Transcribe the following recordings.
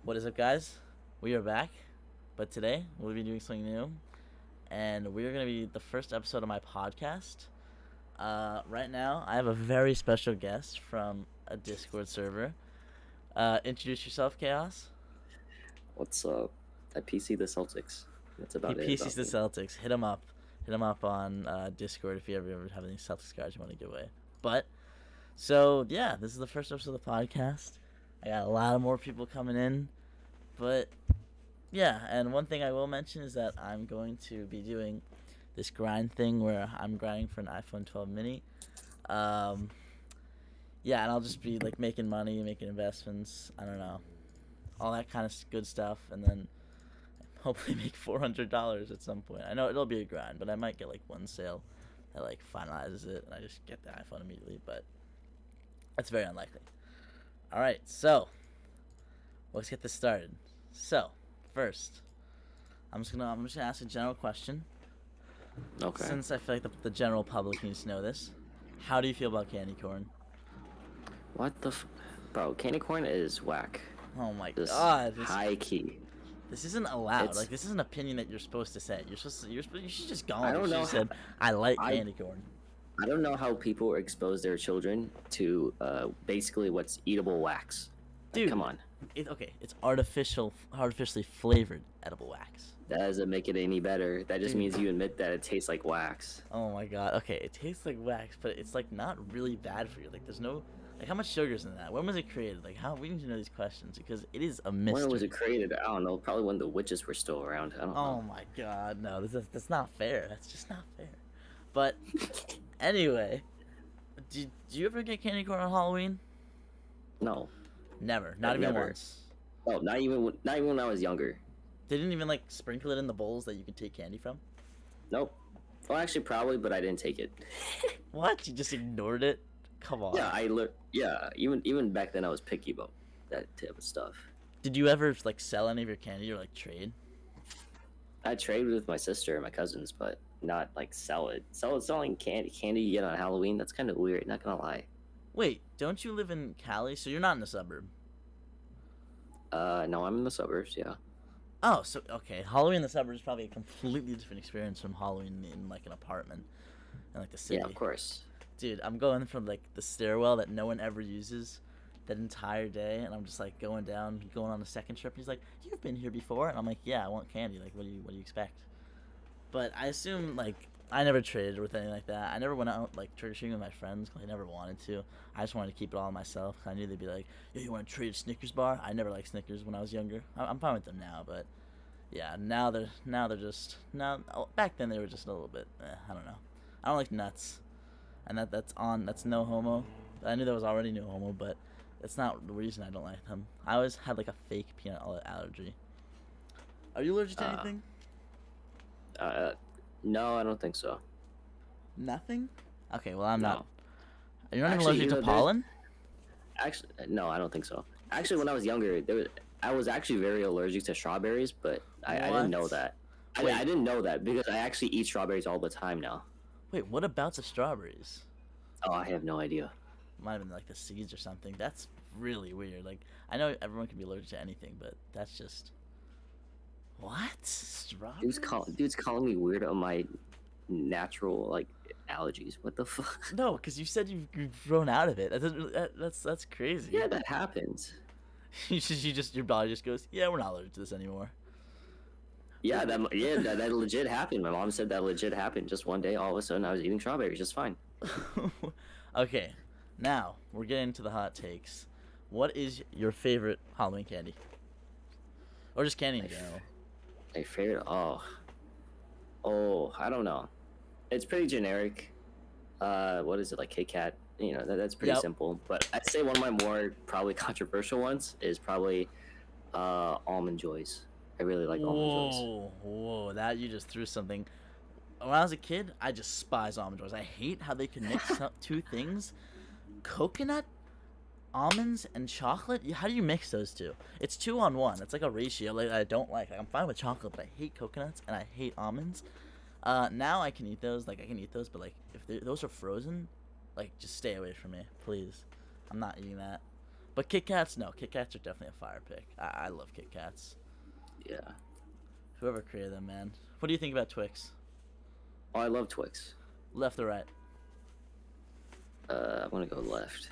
What is up, guys? We are back, but today we'll be doing something new, and we're going to be the first episode of my podcast. Right now, I have a very special guest from a Discord server. Introduce yourself, Chaos. What's up? I PC the Celtics. That's He about it PCs about the me. Celtics. Hit him up. Hit him up on Discord if you ever have any Celtics cards you want to give away. This is the first episode of the podcast. I got a lot of more people coming in, but yeah, and one thing I will mention is that I'm going to be doing this grind thing where I'm grinding for an iPhone 12 mini. Um, yeah, and I'll just be like making money, making investments. I don't know, all that kind of good stuff, and then hopefully make $400 at some point. I know it'll be a grind, but I might get like one sale that like finalizes it, and I just get the iPhone immediately. But that's very unlikely. All right, so let's get this started. So first, I'm just gonna ask a general question. Okay. Since I feel like the general public needs to know this, how do you feel about candy corn? What the Bro, candy corn is whack. Oh my Just god, high key. this isn't allowed. It's Like, this is an opinion that you're supposed to say. You should just go I on. You don't should know have how said, I like I candy corn. I don't know how people expose their children to basically what's eatable wax. Dude, come on. It's artificially flavored edible wax. That doesn't make it any better. That just Dude. means you admit that it tastes like wax. Oh my god. Okay, it tastes like wax, but it's like not really bad for you. Like, there's no like, how much sugar's in that? When was it created? Like, how we need to know these questions because it is a mystery. When was it created? I don't know. Probably when the witches were still around. I don't Oh know. my god, no, that's not fair. That's just not fair. But anyway, did you ever get candy corn on Halloween? No. Never, not even Never. once. Oh, not even when I was younger. They didn't even like sprinkle it in the bowls that you could take candy from. Nope. Well, actually, probably, but I didn't take it. What? You just ignored it? Come on. Yeah, even back then I was picky about that type of stuff. Did you ever like sell any of your candy or like trade? I traded with my sister and my cousins, but not like sell it. Selling candy you get on Halloween, that's kind of weird, not gonna lie. Wait, don't you live in Cali? So you're not in a suburb. No, I'm in the suburbs, yeah. Oh, so okay. Halloween in the suburbs is probably a completely different experience from Halloween in like an apartment in like the city. Yeah, of course. Dude, I'm going from like the stairwell that no one ever uses that entire day, and I'm just like going on the second trip. He's like, "You've been here before," and I'm like, "Yeah, I want candy. Like, what do you expect?" But I assume like I never traded with anything like that. I never went out like trick or treating with my friends 'cause I never wanted to. I just wanted to keep it all myself. 'Cause I knew they'd be like, "Yo, you want to trade a Snickers bar?" I never liked Snickers when I was younger. I'm fine with them now, but yeah, now they're just now. Oh, back then they were just a little bit. I don't know. I don't like nuts, and that's no homo. I knew that was already no homo, but that's not the reason I don't like them. I always had like a fake peanut allergy. Are you allergic to Uh, anything? uh, no, I don't think so. Nothing. Okay, well I'm No. not. You're not even Actually, allergic to there's pollen? actually no, I don't think so. Actually, when I was younger, I was actually very allergic to strawberries, but I didn't know What? that. Wait. I didn't know that because I actually eat strawberries all the time now. Wait, what about the strawberries? Oh, I have no idea. Might have been like the seeds or something. That's really weird. Like, I know everyone can be allergic to anything, but that's just what? Strawberries? Dude's calling me weird on my natural like allergies. What the fuck? No, because you said you've grown out of it. That's crazy. Yeah, that happens. Your body just goes, yeah, we're not allergic to this anymore. Yeah, that legit happened. My mom said that legit happened. Just one day, all of a sudden, I was eating strawberries just fine. Okay, now we're getting to the hot takes. What is your favorite Halloween candy? Or just candy in My f- general? My favorite, I don't know. It's pretty generic. What is it, like Kit Kat? You know, that's pretty Yep. simple. But I'd say one of my more probably controversial ones is probably Almond Joys. I really like Almond Joys. Whoa, that you just threw something. When I was a kid, I just despise Almond Joys. I hate how they can mix up two things. Coconut, almonds, and chocolate? How do you mix those two? It's 2-on-1. It's like a ratio like I don't like. I'm fine with chocolate, but I hate coconuts and I hate almonds. Now I can eat those. Like, I can eat those, but like if those are frozen, like, just stay away from me, please. I'm not eating that. But Kit Kats, no, Kit Kats are definitely a fire pick. I love Kit Kats. Yeah. Whoever created them, man. What do you think about Twix? Oh, I love Twix. Left or right? I'm gonna go left.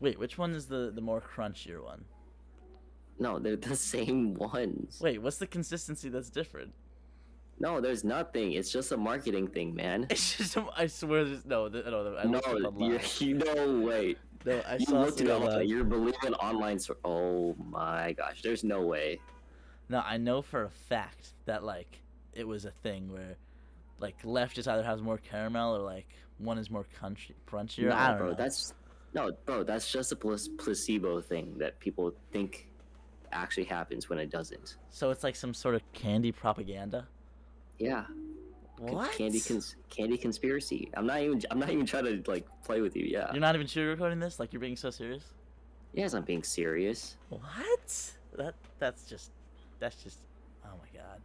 Wait, which one is the more crunchier one? No, they're the same ones. Wait, what's the consistency that's different? No, there's nothing. It's just a marketing thing, man. It's just, I swear, there's no. I looked it up online. You know, wait. No, I You saw looked it something up. online. You're believing online. Oh my gosh, there's no way. No, I know for a fact that like it was a thing where like left just either has more caramel or like one is more crunchier. No, I don't bro, know. that's just a placebo thing that people think actually happens when it doesn't. So it's like some sort of candy propaganda. Yeah. What? Candy conspiracy. I'm not even trying to like play with you. Yeah. You're not even sugarcoating this? Like you're being so serious? Yes, I'm being serious. What? That's just oh my god.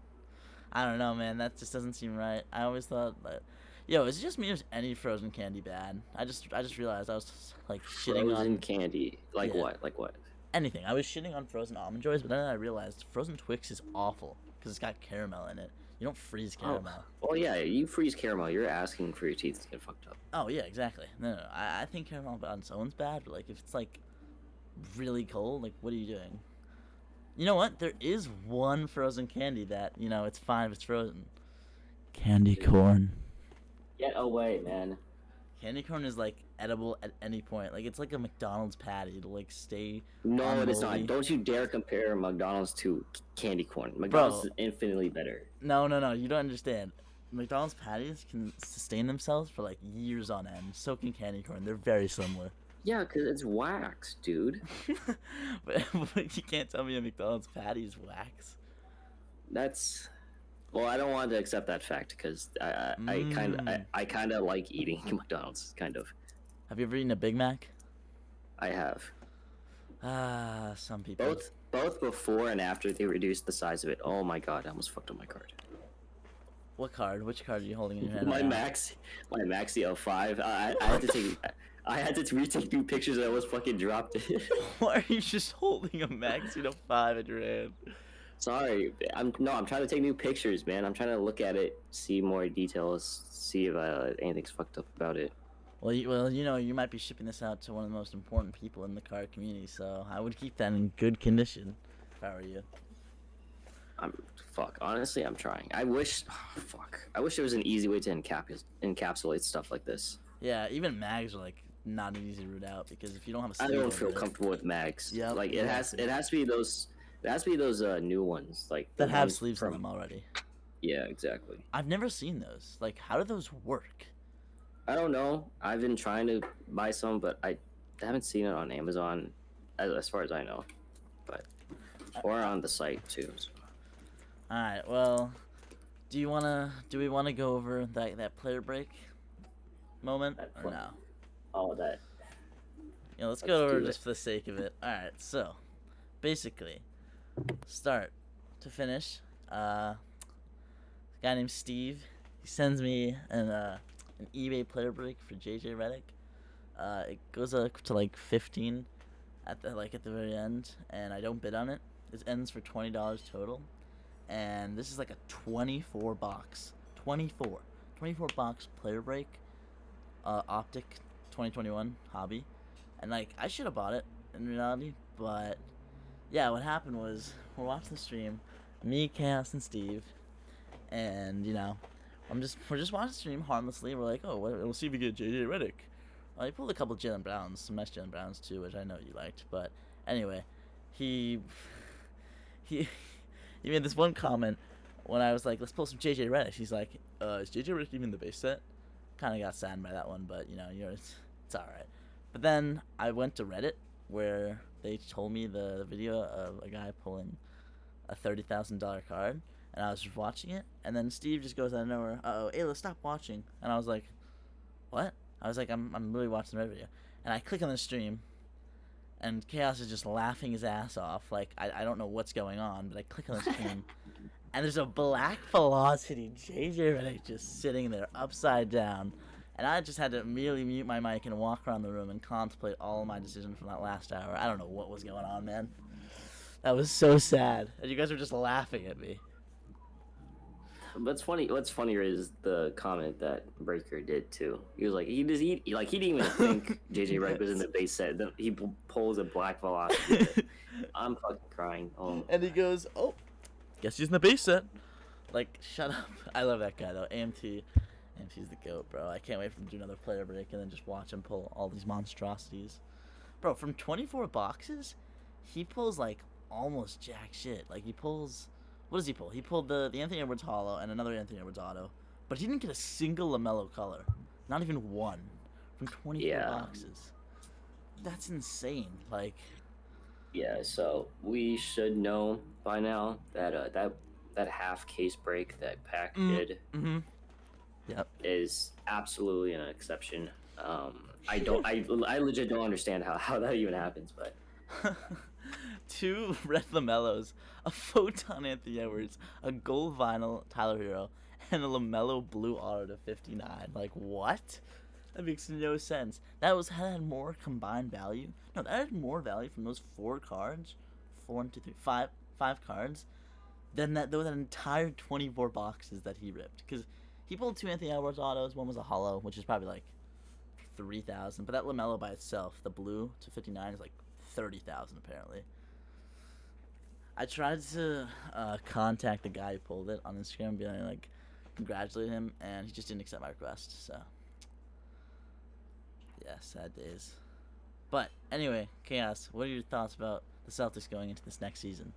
I don't know, man. That just doesn't seem right. I always thought that yo, is it just me or is any frozen candy bad? I just realized I was like shitting Frozen on candy. Like Yeah. what? Like what? anything. I was shitting on frozen Almond Joys, but then I realized frozen Twix is awful because it's got caramel in it. You don't freeze caramel. Oh yeah, you freeze caramel. You're asking for your teeth to get fucked up. Oh yeah, exactly. No. I think caramel on its own's bad, but like if it's like really cold, like what are you doing? You know what? There is one frozen candy that it's fine if it's frozen. Candy corn. Get away, man. Candy corn is like edible at any point. Like it's like a McDonald's patty. It'll like stay. No, it is unmoldy. not. Don't you dare compare McDonald's to candy corn. McDonald's is infinitely better. No. You don't understand. McDonald's patties can sustain themselves for like years on end. So can candy corn. They're very similar. Yeah, because it's wax, dude. but you can't tell me a McDonald's patty is wax. That's... Well, I don't want to accept that fact because I kind of like eating McDonald's, kind of. Have you ever eaten a Big Mac? I have. Some people. Both before and after they reduced the size of it. Oh my god, I almost fucked up my card. What card? Which card are you holding in your hand? My Maxi 05. I had to retake new pictures and I almost fucking dropped it. Why are you just holding a Maxi 05 in your hand? Sorry, I'm trying to take new pictures, man. I'm trying to look at it, see more details, see if anything's fucked up about it. Well, you might be shipping this out to one of the most important people in the card community, so I would keep that in good condition if I were you. Honestly, I'm trying. I wish there was an easy way to encapsulate stuff like this. Yeah, even mags are like not an easy route out because if you don't have a I sleeve don't over feel it- comfortable with mags. Yeah, like it has to be those new ones like that the have ones sleeves on from- them already. Yeah, exactly. I've never seen those. Like, how do those work? I don't know. I've been trying to buy some, but I haven't seen it on Amazon, as far as I know, or on the site too. So. All right. Well, do we wanna go over that player break moment That or play- no? All of that. Let's Let's go over do just it. for the sake of it. All right. So, basically, start to finish. A guy named Steve. He sends me an eBay player break for JJ Redick. It goes up to like 15 at the very end, and I don't bid on it. It ends for $20 total, and this is like a 24 box player break, Optic 2021 hobby, and like I should have bought it in reality, but yeah, what happened was we're watching the stream, me, Chaos, and Steve, and we're just watching the stream harmlessly. We're like, oh, we'll see if we get JJ Redick. He pulled a couple Jalen Browns, some nice Jalen Browns too, which I know you liked. But anyway, he made this one comment when I was like, let's pull some JJ Redick. He's like, is JJ Redick even the base set? Kind of got saddened by that one, but it's all right. But then I went to Reddit where they told me the video of a guy pulling a $30,000 card. And I was just watching it, and then Steve just goes out of nowhere, "Uh-oh, Ayla, stop watching." And I was like, "What?" I was like, I'm really watching the Red video. And I click on the stream, and Chaos is just laughing his ass off. Like, I don't know what's going on, but I click on the stream, and there's a black velocity JJ Redick just sitting there upside down, And I just had to immediately mute my mic and walk around the room and contemplate all of my decisions from that last hour. I don't know what was going on, man. That was so sad. And you guys were just laughing at me. What's funny? What's funnier is the comment that Breaker did too. He was like, he didn't even think JJ Redick was in the base set. Then he pulls a black velocity. I'm fucking crying. Oh. And he goes, "Oh, guess he's in the base set." Like, shut up. I love that guy though. AMT's the GOAT, bro. I can't wait for him to do another player break and then just watch him pull all these monstrosities. Bro, from 24 boxes, he pulls like almost jack shit. Like he pulls. What does he pull? He pulled the Anthony Edwards Hollow and another Anthony Edwards Auto. But he didn't get a single LaMelo color. Not even one. From 24 boxes. That's insane. Like... Yeah, so we should know by now that that half case break that Pac did is absolutely an exception. I legit don't understand how that even happens, but... 2 red LaMelos, a photon Anthony Edwards, a gold vinyl Tyler Hero, and a LaMelo blue auto to 59. Like, what? That makes no sense. That had more combined value. No, that had more value from those 4 cards, 5 cards, than that entire 24 boxes that he ripped. Because he pulled 2 Anthony Edwards autos. One was a hollow, which is probably like 3,000. But that LaMelo by itself, the blue to 59, is like 30,000 apparently. I tried to contact the guy who pulled it on Instagram and be like, congratulate him, and he just didn't accept my request, so. Yeah, sad days. But, anyway, Chaos, what are your thoughts about the Celtics going into this next season?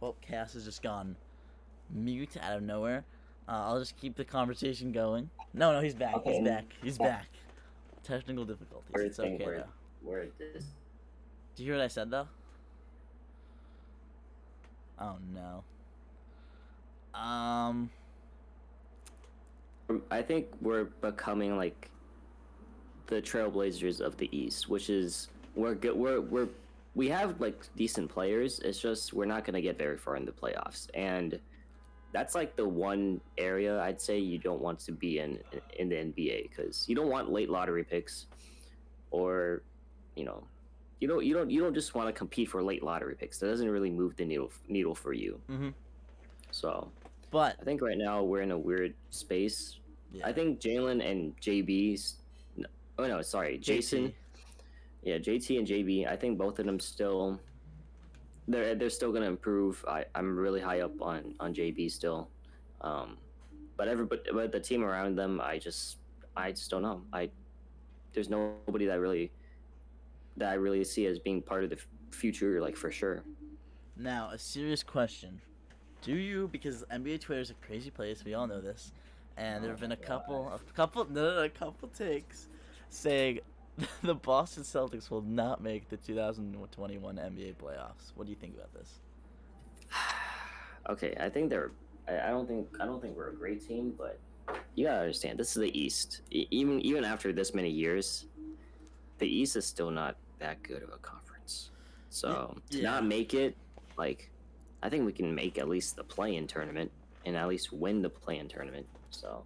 Well, Chaos has just gone mute out of nowhere. I'll just keep the conversation going. No, he's back. Okay. He's back. Technical difficulties. It's okay, though. Where this? Do you hear what I said, though? Oh, no. I think we're becoming like the Trailblazers of the East, which is we have like decent players. It's just we're not gonna get very far in the playoffs, and that's like the one area I'd say you don't want to be in the NBA, because you don't want late lottery picks, or you don't just want to compete for late lottery picks. That doesn't really move the needle for you. Mm-hmm. So, but I think right now we're in a weird space. Yeah. I think Jalen and Jason. Yeah, JT and JB. I think both of them still. They're still gonna improve. I'm really high up on JB still, but the team around them, I just don't know. There's nobody that I really see as being part of the future, like, for sure. Now, a serious question: do you? Because NBA Twitter is a crazy place. We all know this, and there have been a couple takes saying the Boston Celtics will not make the 2021 NBA playoffs. What do you think about this? Okay, I think I don't think we're a great team, but you gotta understand, this is the East. Even after this many years, the East is still not that good of a conference. So to not make it, like, I think we can make at least the play-in tournament and at least win the play-in tournament. So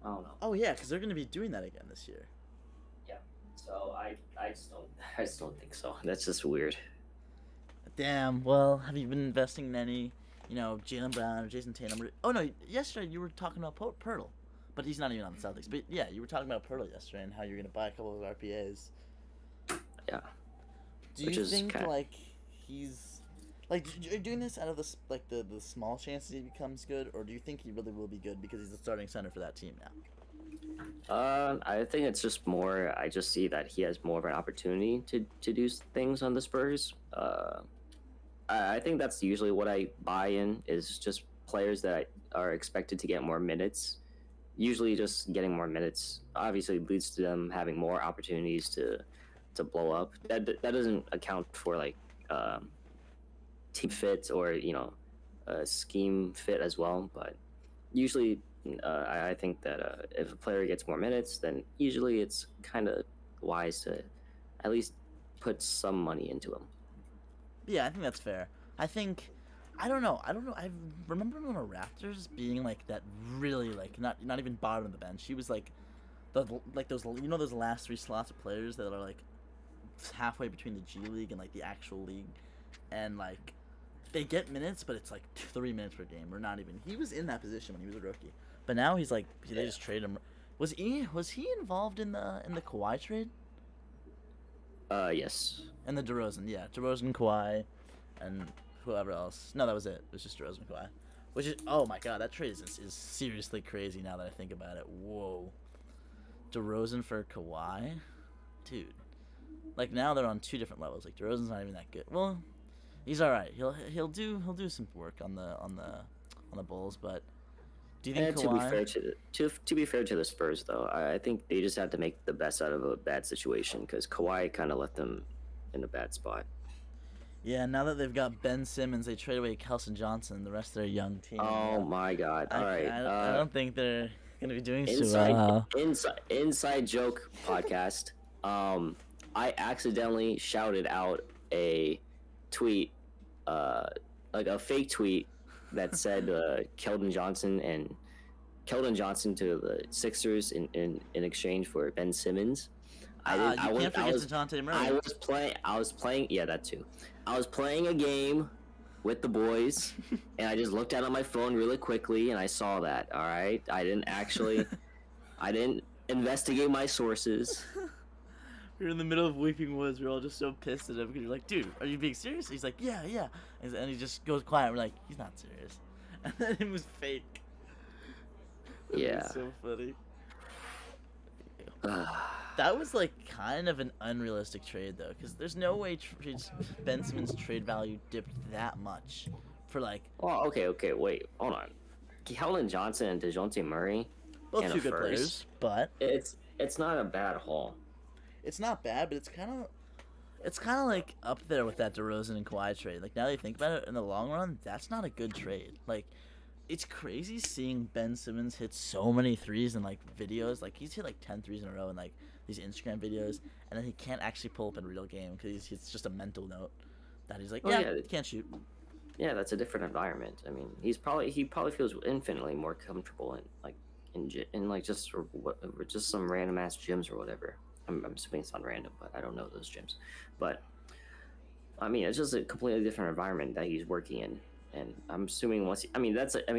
I don't know. Oh yeah, because they're gonna be doing that again this year. So I just don't think so. That's just weird. Damn. Well, have you been investing in any, Jaylen Brown or Jason Tatum? Oh no, yesterday you were talking about Pirtle, but he's not even on the Celtics. But yeah, you were talking about Pirtle yesterday and how you're gonna buy a couple of RPAs. Yeah. Do you think like he's like you're doing this out of the small chances he becomes good, or do you think he really will be good because he's the starting center for that team now? I think it's just more. I just see that he has more of an opportunity to do things on the Spurs. I think that's usually what I buy in, is just players that are expected to get more minutes. Usually, just getting more minutes obviously leads to them having more opportunities to blow up. That doesn't account for like team fit or scheme fit as well. But usually, I think that if a player gets more minutes, then usually it's kind of wise to at least put some money into him. Yeah, I think that's fair. I think I don't know. I remember him on the Raptors being like that, really like not even bottom of the bench. He was like those those last three slots of players that are like halfway between the G League and like the actual league, and like they get minutes, but it's like 3 minutes per game. Or not even. He was in that position when he was a rookie, but now he's like they just trade him. Was he involved in the Kawhi trade? Yes. And the DeRozan, yeah, DeRozan, Kawhi, and whoever else. No, that was it. It was just DeRozan, Kawhi. Which is, oh my god, that trade is seriously crazy now that I think about it. Whoa, DeRozan for Kawhi, dude. Like now they're on two different levels. Like DeRozan's not even that good. Well, he's all right. He'll do some work on the Bulls, but do you think And to be fair Kawhi? to be fair to the Spurs, though, I think they just had to make the best out of a bad situation because Kawhi kind of left them in a bad spot. Yeah, now that they've got Ben Simmons, they trade away Kelson Johnson, the rest of their young team. Oh my God! I, All right, I don't think they're gonna be doing so inside well. inside joke podcast. I accidentally shouted out a tweet, uh, like a fake tweet that said Keldon Johnson to the Sixers in exchange for Ben Simmons. I didn't. You can't forget was DeJounte Murray. I was playing. Yeah, that too. I was playing a game with the boys, and I just looked at it on my phone really quickly, and I saw that. All right, I didn't investigate my sources. We were in the middle of Weeping Woods. We are all just so pissed at him because you're like, dude, are you being serious? He's like, yeah, yeah. And he just goes quiet. We're like, he's not serious. And then it was fake. It was so funny. That was like kind of an unrealistic trade though, because there's no way Ben Simmons' trade value dipped that much for like Well, okay, wait, hold on. Keldon Johnson and DeJounte Murray both in two a good first. players, but It's not a bad haul. it's not bad. But it's kind of like up there with that DeRozan and Kawhi trade. Like now that you think about it, in the long run, that's not a good trade. Like it's crazy seeing Ben Simmons hit so many threes in like videos. Like he's hit like 10 threes in a row in like these Instagram videos, and then he can't actually pull up in a real game because it's just a mental note that he's like, Oh, yeah, yeah. he can't shoot. Yeah, that's a different environment. I mean, he probably feels infinitely more comfortable in like just some random ass gyms or whatever. I'm assuming it's not random, but I don't know those gyms. But I mean, it's just a completely different environment that he's working in, and I'm assuming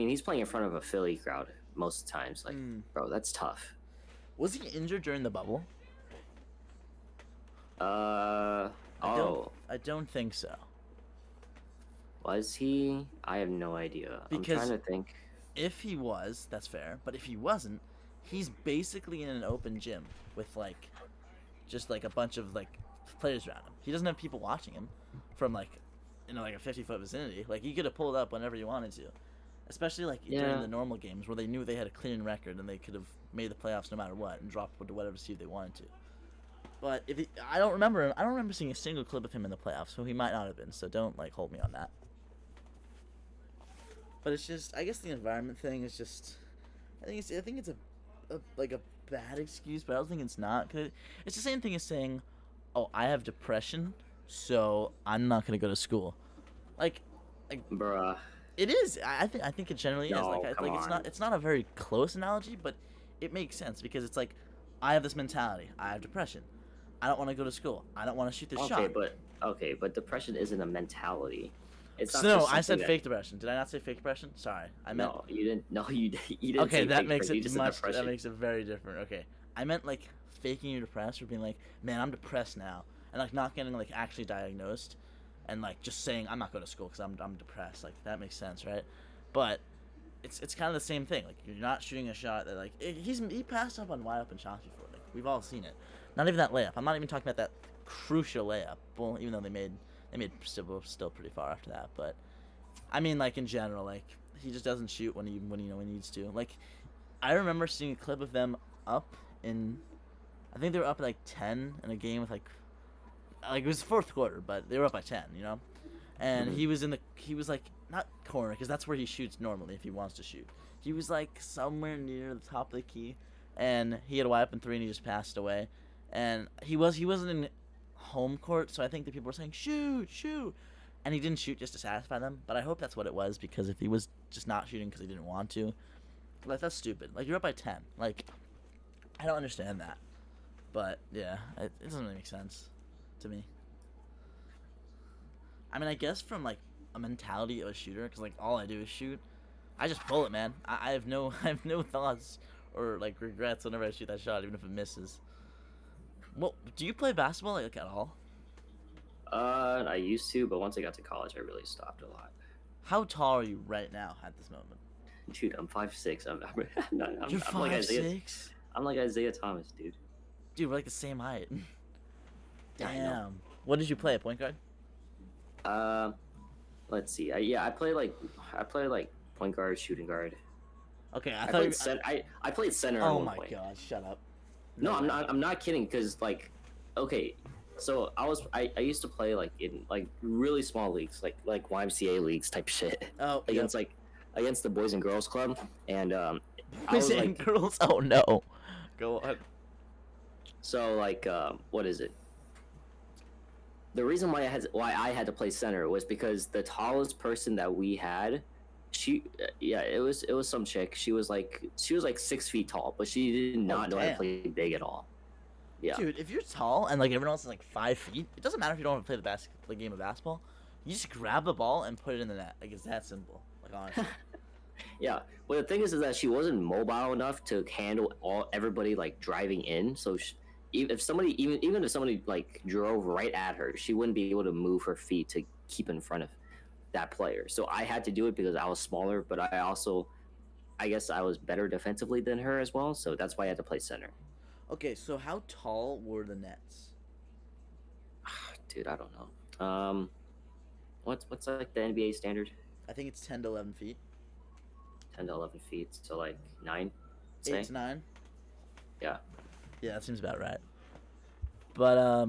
he's playing in front of a Philly crowd most of the times. Like, bro, that's tough. Was he injured during the bubble? Uh I don't think so. Was he? I have no idea. Because I'm trying to think. if he was, that's fair. But if he wasn't, he's basically in an open gym with like just like a bunch of like players around him. He doesn't have people watching him from like like a 50-foot vicinity. Like he could have pulled up whenever he wanted to. Especially like during Yeah. the normal games where they knew they had a clean record and they could have made the playoffs no matter what and dropped to whatever seed they wanted to. But I don't remember seeing a single clip of him in the playoffs, so he might not have been. So don't like hold me on that. But it's just, I guess the environment thing is just, I think it's like a bad excuse, but I don't think it's not. Cause it's the same thing as saying, oh, I have depression, so I'm not gonna go to school. Like Bruh. it is. I think it generally is. No, Like come on. it's not a very close analogy, but it makes sense because it's like I have this mentality. I have depression. I don't want to go to school. I don't want to shoot this shot. But depression isn't a mentality. It's not So no, just I said something fake depression. Did I not say fake depression? Sorry, I meant. No, you didn't. No, you didn't. Okay, say that fake makes depression, you it just said much. That depression. makes it very different. Okay, I meant like faking you're depressed or being like, man, I'm depressed now, and like not getting like actually diagnosed, and like just saying I'm not going to school because I'm depressed. Like that makes sense, right? But it's kind of the same thing. Like you're not shooting a shot that like he passed up on wide open shots before. Like we've all seen it. Not even that layup. I'm not even talking about that crucial layup. Well, even though they made still pretty far after that, but. I mean, like in general, like he just doesn't shoot when he needs to. Like, I remember seeing a clip of them up in, I think they were up like 10 in a game with like it was fourth quarter, but they were up by 10, and he was like not corner because that's where he shoots normally if he wants to shoot. He was like somewhere near the top of the key, and he had a wide open three and he just passed away, and he wasn't in home court, so I think the people were saying shoot, and he didn't shoot just to satisfy them. But I hope that's what it was, because if he was just not shooting because he didn't want to, like, that's stupid. Like, you're up by 10. Like, I don't understand that. But yeah, it doesn't really make sense to me. I mean, I guess from like a mentality of a shooter, because like all I do is shoot. I just pull it, man. I have no I have no thoughts or like regrets whenever I shoot that shot, even if it misses. Well, do you play basketball like at all? I used to, but once I got to college, I really stopped a lot. How tall are you right now at this moment? Dude, I'm 5'6". You're I'm like Isaiah. 5'6"? I'm like Isaiah Thomas, dude. Dude, we're like the same height. Yeah, I know. Damn. What did you play? A point guard? Let's see. I play like point guard, shooting guard. Okay, I I thought. played I played center at Oh one my point. god! Shut up. No, way. I'm not kidding. Cause like, okay, so I used to play like in like really small leagues, like YMCA leagues type shit. Oh, Against against the Boys and Girls Club, and I Boys was and like, girls. Oh no. Go on. so like what is it? The reason why I had to play center was because the tallest person that we had, it was some chick. She was like 6 feet tall, but she did not know how to damn. play big at all. Yeah. Dude, if you're tall and like everyone else is like 5 feet, it doesn't matter if you don't want to play the game of basketball. You just grab the ball and put it in the net. Like, it's that simple. Like, honestly. Yeah, but the thing is that she wasn't mobile enough to handle everybody like driving in. So if somebody even if somebody like drove right at her, she wouldn't be able to move her feet to keep in front of that player. So I had to do it because I was smaller, but I guess I was better defensively than her as well. So that's why I had to play center. Okay, so how tall were the nets? Dude, I don't know. What's like the NBA standard? I think it's 10 to 11 feet. 10 to 11 feet, so like 9. 8 to 9. Yeah. Yeah, that seems about right. But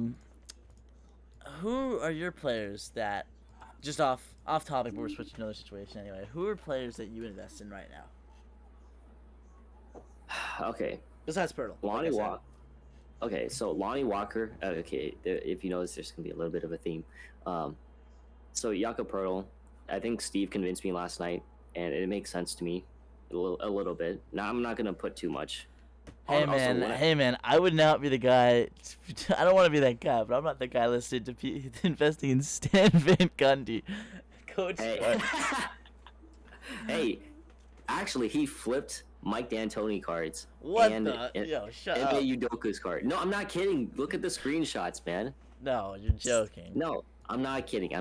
who are your players that, just off topic, but we're switching to another situation anyway. Who are players that you invest in right now? Okay. Besides Pirtle. Lonnie Walker. Okay, so Lonnie Walker. Okay, if you notice, there's gonna be a little bit of a theme. So Jakob Pertl, I think Steve convinced me last night, and it makes sense to me a little bit. Now I'm not gonna put too much. Hey man, I would not be the guy. I don't want to be that guy, but I'm not the guy listed to be investing in Stan Van Gundy. Coach. Hey, hey, actually, he flipped Mike D'Antoni cards. What and, the? and, Yo, shut and up. Udoka's card. No, I'm not kidding. Look at the screenshots, man. No, you're joking. No, I'm not kidding.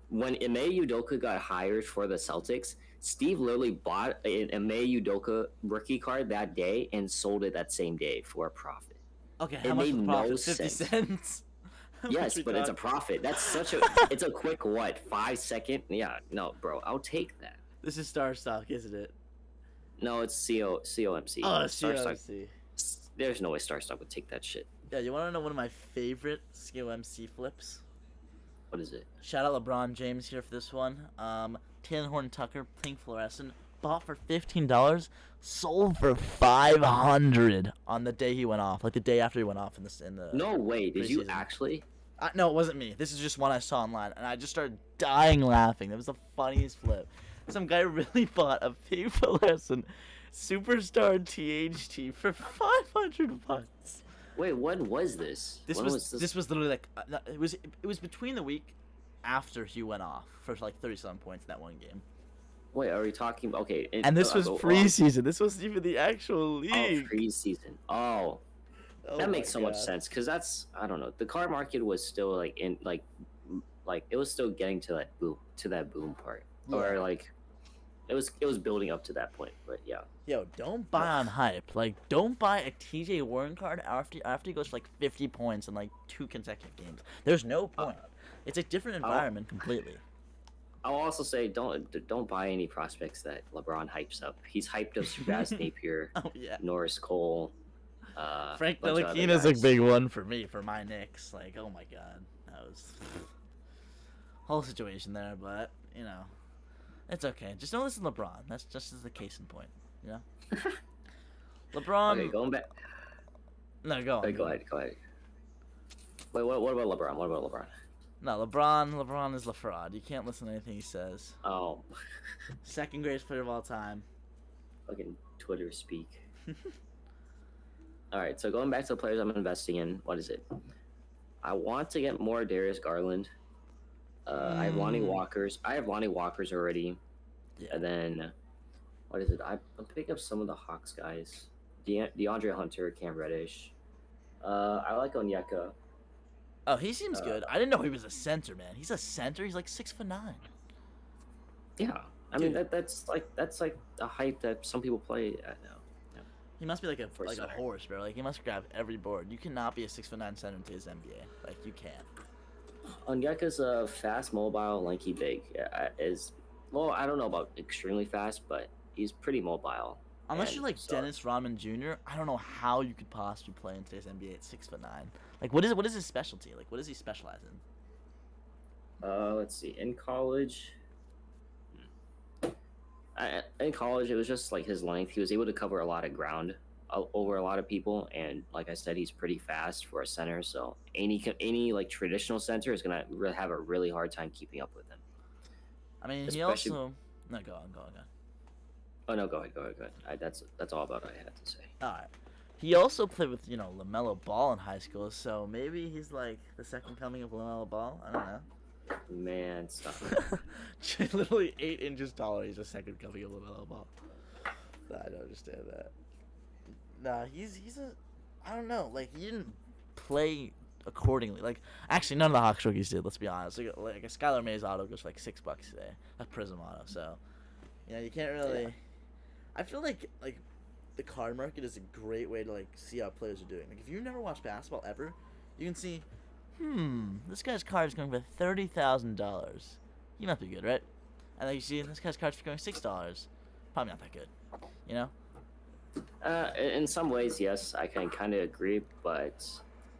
When Ime Udoka got hired for the Celtics, Steve literally bought an Ime Udoka rookie card that day and sold it that same day for a profit. Okay, It how much made was the profit? no 50 sense. cents? How Yes, much but we it's a talking? profit. That's such a. It's a quick 5 second. Yeah, no, bro, I'll take that. This is Star Stock, isn't it? No, it's COMC. Oh, Star Stock. COMC. There's no way Star Stock would take that shit. Yeah, you want to know one of my favorite COMC flips? What is it? Shout out LeBron James here for this one. Taylor Horton Tucker, pink fluorescent, bought for $15, sold for $500 on the day he went off, like the day after he went off in the. No way. Did you preseason. actually? No, it wasn't me. This is just one I saw online, and I just started dying laughing. That was the funniest flip. Some guy really bought a pink fluorescent superstar THT for $500. Wait, when was this? This When was literally like it was between the week after he went off for like 30-some points in that one game. Wait, are we talking? Okay. And this was preseason. This wasn't even the actual league. Preseason. Oh, Oh that my makes so much God. sense because I don't know. The car market was still like it was still getting to that boom part, or Yeah. like it was building up to that point. But yeah. Yo, don't buy on hype. Like, don't buy a TJ Warren card after he goes for like 50 points in like 2 consecutive games. There's no point. It's a different environment completely. I'll also say don't buy any prospects that LeBron hypes up. He's hyped up Shabazz Napier, Oh yeah. Norris Cole. Frank bunch of other Ntilikina's a guys. big one for me, for my Knicks. Like, oh my God, that was whole situation there. But you know, it's okay. Just know this is LeBron. That's just as the case in point. You know, LeBron. Okay, going back. No, go on. Wait, go ahead. Wait, what about LeBron? No, LeBron is LaFraud. You can't listen to anything he says. Oh, Second greatest player of all time. fucking Twitter speak. All right, so going back to the players I'm investing in, what is it? I want to get more Darius Garland. I have Lonnie Mm, Walkers. I have Lonnie Walkers already, yeah. and then what is it? I'm picking up some of the Hawks guys. DeAndre Hunter, Cam Reddish. I like Onyeka. Oh, he seems Uh, good. I didn't know he was a center, man. He's a center. He's like 6'9". yeah, I mean Dude, that's like a height that some people play at now. Yeah, he must be like for a center. horse, bro. Like he must grab every board. You cannot be a 6'9" center in today's NBA. Like you can't. Onyeka's a fast, mobile, lanky, big. Is well, I don't know about extremely fast, but he's pretty mobile. Unless And you're like so, Dennis Rodman Jr., I don't know how you could possibly play in today's NBA at 6'9". Like what is his specialty? Like what does he specialize in? let's see. In college, in college, it was just like his length. He was able to cover a lot of ground over a lot of people, and like I said, he's pretty fast for a center. So any like traditional center is gonna have a really hard time keeping up with him. I mean, he Especially. also no go on. Oh no, go ahead, go ahead, go ahead. That's all about what I had to say. All right. He also played with LaMelo Ball in high school, so maybe he's like the second coming of LaMelo Ball. I don't know. Man, stop. Literally 8 inches taller. He's the second coming of LaMelo Ball. I don't understand that. Nah, he's a. I don't know. Like he didn't play accordingly. Like actually, none of the Hawks rookies did. Let's be honest. Like a Skylar Mays auto goes for like $6 today. A Prism auto. So you can't really. Yeah. I feel like the card market is a great way to like see how players are doing. Like if you've never watched basketball ever, you can see, this guy's card is going for $30,000. He must be good, right? And then you see this guy's card's for going $6. Probably not that good, you know? In some ways, yes, I can kind of agree, but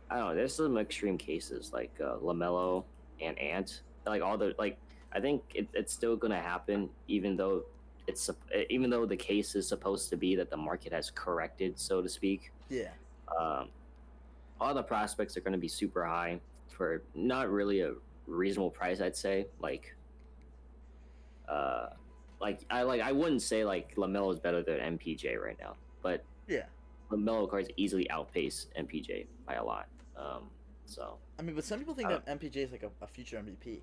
I don't know. There's some extreme cases like Lamelo and Ant. Like all the like, I think it's still gonna happen, even though the case is supposed to be that the market has corrected, so to speak. Yeah. Um, all the prospects are going to be super high for not really a reasonable price, I'd say. Uh, I wouldn't say like Lamelo is better than MPJ right now, but Yeah. Lamelo cards easily outpace MPJ by a lot. So I mean, but some people think Uh, that MPJ is like a future MVP.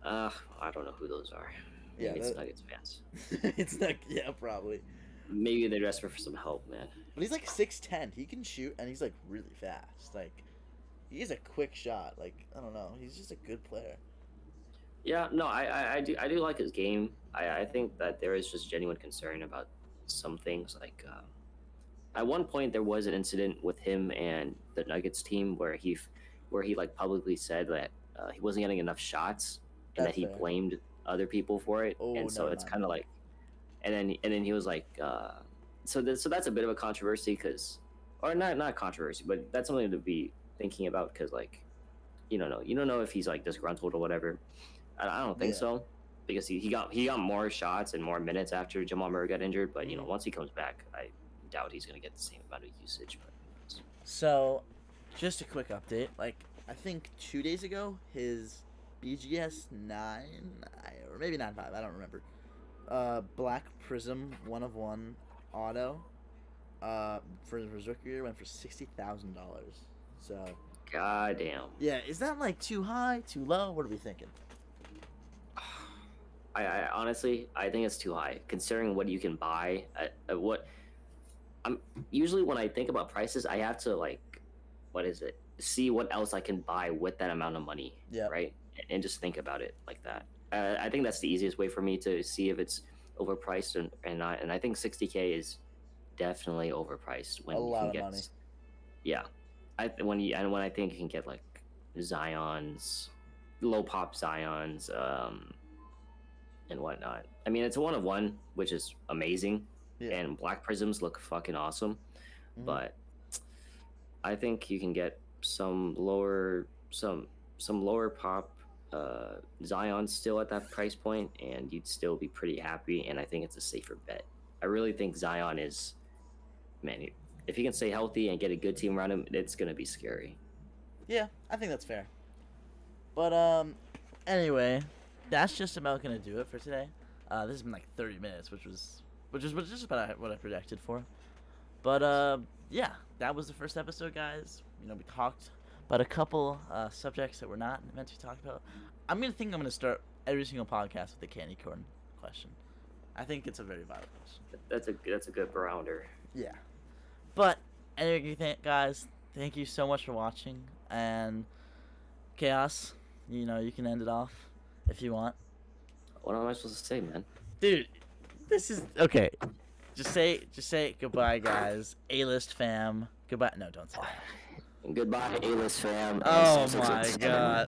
I don't know who those are. Yeah, Maybe it's Nuggets fans. it's not. Yeah, probably. Maybe they're desperate for some help, man. But he's like 6'10". He can shoot, and he's like really fast. Like, he's a quick shot. Like, I don't know. He's just a good player. Yeah, no, I do like his game. I think that there is just genuine concern about some things. Like at one point, there was an incident with him and the Nuggets team where he like publicly said that he wasn't getting enough shots and That's that he fair. blamed other people for it. Oh, And so never it's mind. kind of like, and then he was like, so that's a bit of a controversy because, or not controversy, but that's something to be thinking about because like, you don't know if he's like disgruntled or whatever. I don't think Yeah. so because he got more shots and more minutes after Jamal Murray got injured. But once he comes back, I doubt he's gonna get the same amount of usage. But So, just a quick update. Like, I think 2 days ago, his BGS 9, or maybe 9.5, I don't remember. Black Prism 1 of 1 auto for his rookie year went for $60,000. So, goddamn, yeah, is that like too high, too low? What are we thinking? I honestly I think it's too high considering what you can buy. What I'm usually when I think about prices, I have to like, what is it? See what else I can buy with that amount of money, Yeah, right? And just think about it like that. I think that's the easiest way for me to see if it's overpriced and not. And I think 60K is definitely overpriced when a you lot can of get, money. yeah. When I think you can get like Zion's, low pop Zion's, and whatnot. I mean, it's a 1 of 1, which is amazing, Yeah. and black prisms look fucking awesome. Mhm. But I think you can get some lower pop Zion still at that price point, and you'd still be pretty happy. And I think it's a safer bet. I really think Zion is, man. If he can stay healthy and get a good team around him, it's gonna be scary. Yeah, I think that's fair. But anyway, that's just about gonna do it for today. This has been like 30 minutes, which is just about what I projected for. But yeah, that was the first episode, guys. You know, we talked about a couple subjects that we're not meant to talk about. I'm gonna start every single podcast with the candy corn question. I think it's a very valid question. That's a good barometer. Yeah. But anyway, guys, thank you so much for watching. And Chaos, you know, you can end it off if you want. What am I supposed to say, man? Dude, this is okay. Just say goodbye, guys. A-list fam. Goodbye. No, don't say that. Goodbye, A-list fam. Oh my god.